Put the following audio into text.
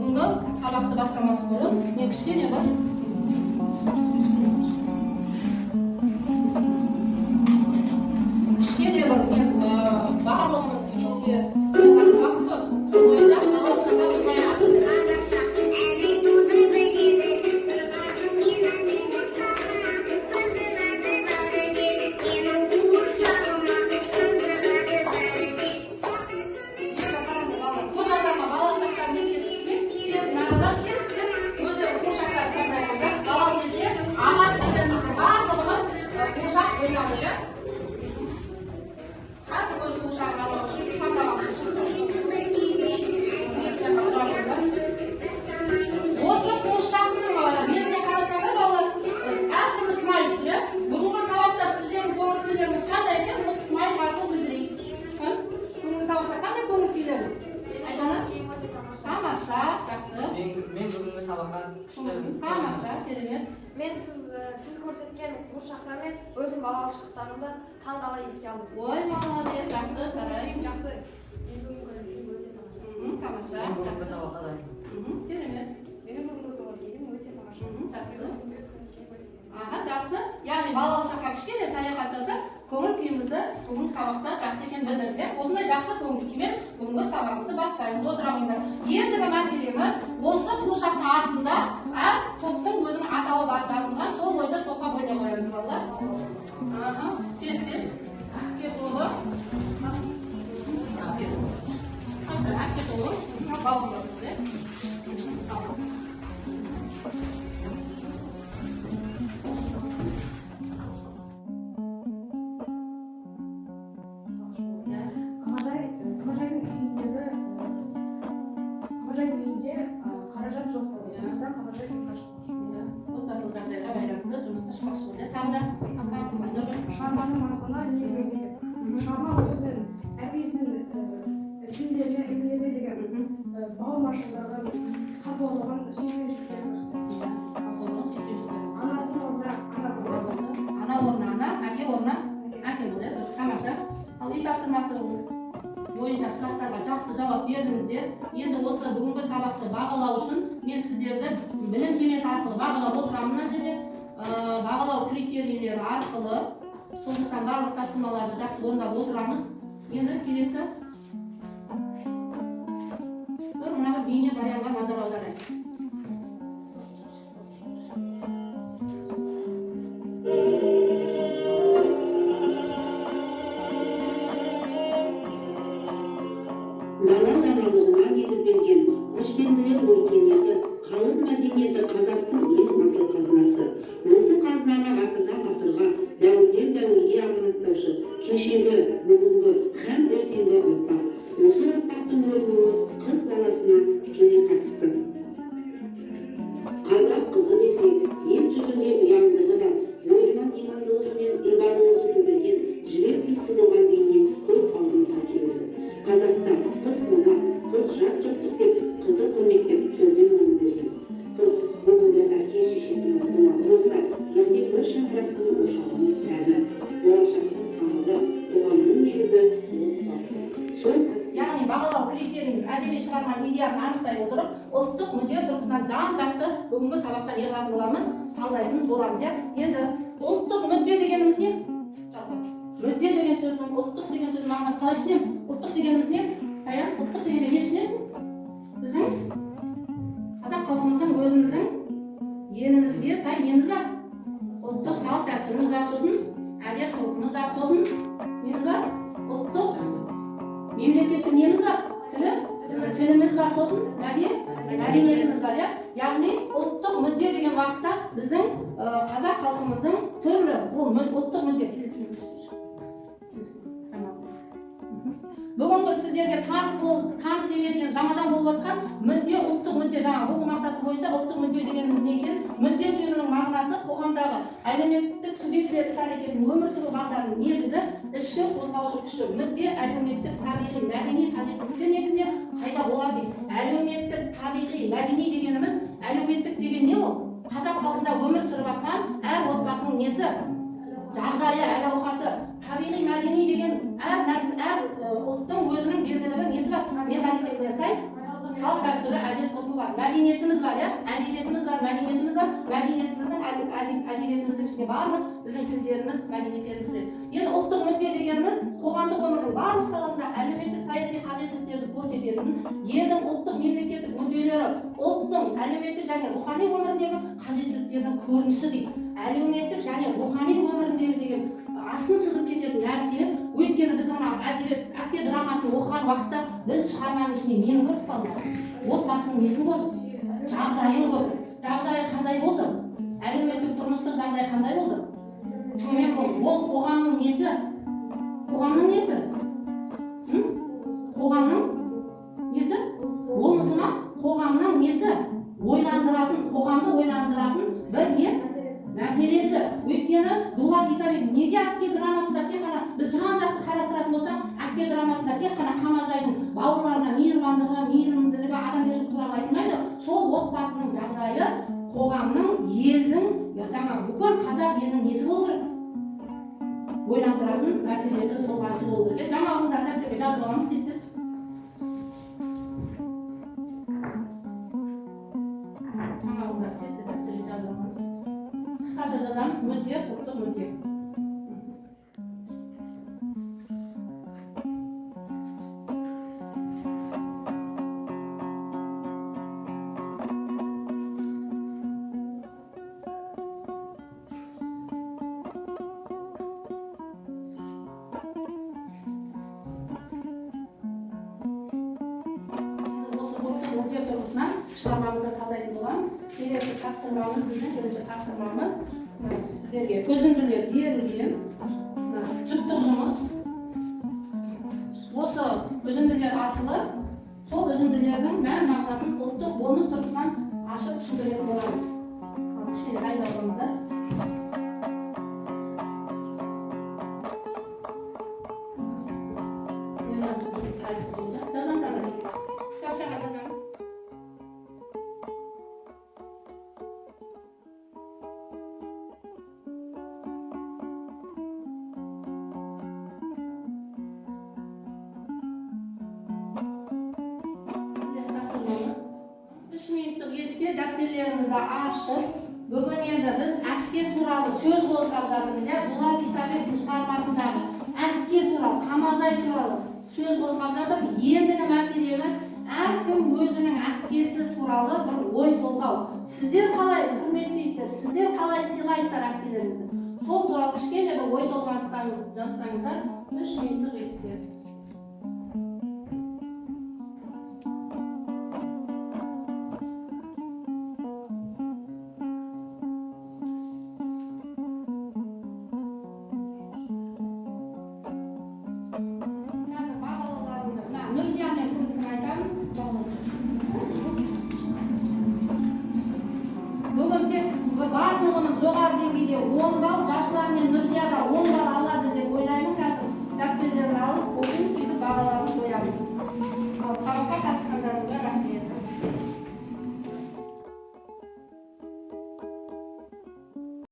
бүгінгі сабақты бастамасы болып, не кішкене бар? Кішкене бар, барлығымыз сеске уақыты сол бойынша балалық шақта осылай атысыз. Мен siz ko'rsatgan qo'shiqlarni o'zim bolaligimda qanday esga oldim. Voy, молодец, yaxshi, qaraysiz. Yaxshi. Tamosha, yaxshi. Keremет. Meni bugungi to'g'riligim o'ta yaxshi. Yaxshi. Aha, yaxshi. Ya'ni balалық шаққа кішкене саяхат жасап, көңіл күйімізді бүгінгі сабақта жақсы екенін білдіріп, осындай жақсы көңіл күймен бүгінгі сабағымызды бастаймыз. Отыра қойыңдар. Ендігі мәселеміз осы қуыршақтың артында әр топтың өзінің атауы бар жазылған, сол бойынша топқа бөле қоямыз, балалар. Аха, тез-тез. Әпке толы. Әпке толы. Балғын бар. Шарманың мазмұны негізі. Шарма өзінің әкесінің ісіндеріне еңгелі деген бауырмашылдығын, қапылығын сүйіншіліктер көрсетеді. Анасының орнына ана болады. Ана орнына ана, әке орнына әке болады. Тамаша. Ал үй тапсырмасы бойынша сұрақтарға жақсы жауап бердіңіздер. Енді осы бүгінгі сабақты бағалау үшін мен сіздерді білім кемесі арқылы бағалап отырамын мына жерде. Бағалау критерийлері арқылы сондықтан барлық тапсырмаларды жақсы орындап отырамыз. Енді келесі мына бір бейне баянға назар аударайық. Дала даналығына негізделген көшпенділер өркениеті, халық мәдениеті қазақтың ең асыл қазынасы. Осы қазынаны ғасырдан ғасырға, дәуірден дәуірге аманаттаушы кешегі, бүгінгі һәм ертеңгі ұрпақ. Осы ұрпақтың өрбуі қыз баласына тікелей қатысты. Қазақ қызы десе, ел жүзінде ұяңдығы бар, бойынан имандылығы мен ибадылығы төгілген жібектей сызылған бейне көп алдымызға келеді. Қазақта қыз қонақ, қыз жат-жұрттық деп қызды құрметтеп сөзден өндірген. Қыз бүгінгі әке шешесінің қонағы болса, ертең бір шаңырақтың ошағының сәні, болашақтың қамалы, қоғамның негізі отбасы. Яғни бағалау критерийіміз әдеби шығарманың идеясын анықтай отырып, ұлттық мүдде тұрғысынан жан-жақты бүгінгі сабақта неғылатын боламыз, талдайтын боламыз. Енді ұлттық мүдде дегеніміз не? Мүдде деген сөздің, ұлттық деген сөздің мағынасын қалай түсінеміз? Ұлттық дегеніміз не? Саян, ұлттық дегенде не түсінесің? Біздің қазақ халқымыздың өзіміздің елімізге сай неміз бар. Ұлттық салт дәстүріміз бар, сосын әдет ғұрпымыз бар, сосын неміз бар? Ұлттық мемлекеттік неміз бар? Тіліміз бар, сосын мәдениетіміз бар. Яғни ұлттық мүдде деген уақытта біздің қазақ халқымыздың түрлі бұл ұлттық мүдде. Бүгінгі сіздерге таныс емесінен жаңадан болып жатқан мүдде, ұлттық мүдде. Жаңа бұл мақсаты бойынша ұлттық мүдде дегеніміз не екен? Мүдде сөзінің мағынасы қоғамдағы әлеуметтік субъектілер іс-әрекетінің өмір сүру бағдарының негізі, ішкі қозғаушы күші. Мүдде әлеуметтік, табиғи, мәдени қажеттіліктер негізінде қайда болады дейді. Әлеуметтік, табиғи, мәдени дегеніміз, әлеуметтік деген не ол? Қазақ халқында өмір сүріп жатқан әр отбасының несі? Жағдайы, әл-ауқаты. Табиғи, мәдени деген әр ұлттың өзінің белгілі бір несі бар? Менталитетіне сай салт дәстүрі, әдет ғұрпы бар. бар, мәдениетіміз бар, иә, әдебиетіміз бар, мәдениетіміз бар. Мәдениетіміздің әдебиетіміздің ішінде барлық біздің тілдеріміз, мәдениеттеріміз кіреді. Енді ұлттық мүдде дегеніміз қоғамдық өмірдің барлық саласында әлеуметтік саяси қажеттіліктерді көрсететін, елдің ұлттық мемлекеттік мүдделері, ұлттың әлеуметтік және рухани өміріндегі қажеттіліктердің көрінісі дейді. Әлеуметтік және рухани өміріндегі деген асын сызып кететін нәрсе. Өйткені біз мына әдебиет әке драмасын оқыған уақытта біз шығарманың ішіне нені көрдік балалар? Отбасының несін көрдік? Жағдайын көрдік. Жағдайы қандай болды? Әлеуметтік тұрмыстық жағдай қандай болды? Төмен болды. Ол қоғамның несі? Қоғамның несі? Қоғамның несі? Болмысы ма? Қоғамның несі? Ойландыратын, қоғамды ойландыратын бір не? Мәселесі. Өйткені Дулат Исабек неге әпке драмасында тек қана біз жан-жақты қарастыратын болсақ, әпке драмасында тек қана Қамажайдың бауырларына мейірбандығы, мейірімділігі, адамгершілігі туралы айтылмайды. Сол отбасының жағдайы, қоғамның, елдің, жаңағы бүкіл қазақ елінің несі болу керек? Ойландыратын мәселесі сол мәселе болу керек. Жаңа ұғымдар дәптерге жазып аламыз тез-тез. Жаңа ұғымдар тез-тез дәптерге жазып аламыз. Қысқаша жазамыз, мүдде, ұлттық мүдде. Шығармамызды талдайтын боламыз. Келесі тапсырмамыз, біздің келесі тапсырмамыз сіздерге үзінділер берілген жұптық жұмыс. Осы үзінділер арқылы сол үзінділердің мән мағынасын ұлттық болмыс тұрғысынан ашып түсіндіретін боламыз. Кішкене дайындалыңыздар. Дәптерлерімізді ашып, бүгін енді біз әпке туралы сөз қозғап жатырмыз. Дулат Исабектің шығармасындағы әпке туралы, Қамажай туралы сөз қозғап жатыр. Ендігі мәселеміз әркім өзінің әпкесі туралы бір ой толғау. Сіздер қалай құрметтейсіздер, сіздер қалай сыйлайсыздар әпкелеріңізді? Сол туралы кішкене бір ой толғаныстарыңызды жазсаңыздар, 3 минуттық эссе. Бүгін тек барлығымыз жоғары деңгейде 10 балл, жасылар мен Нұрзияда 10 балл алады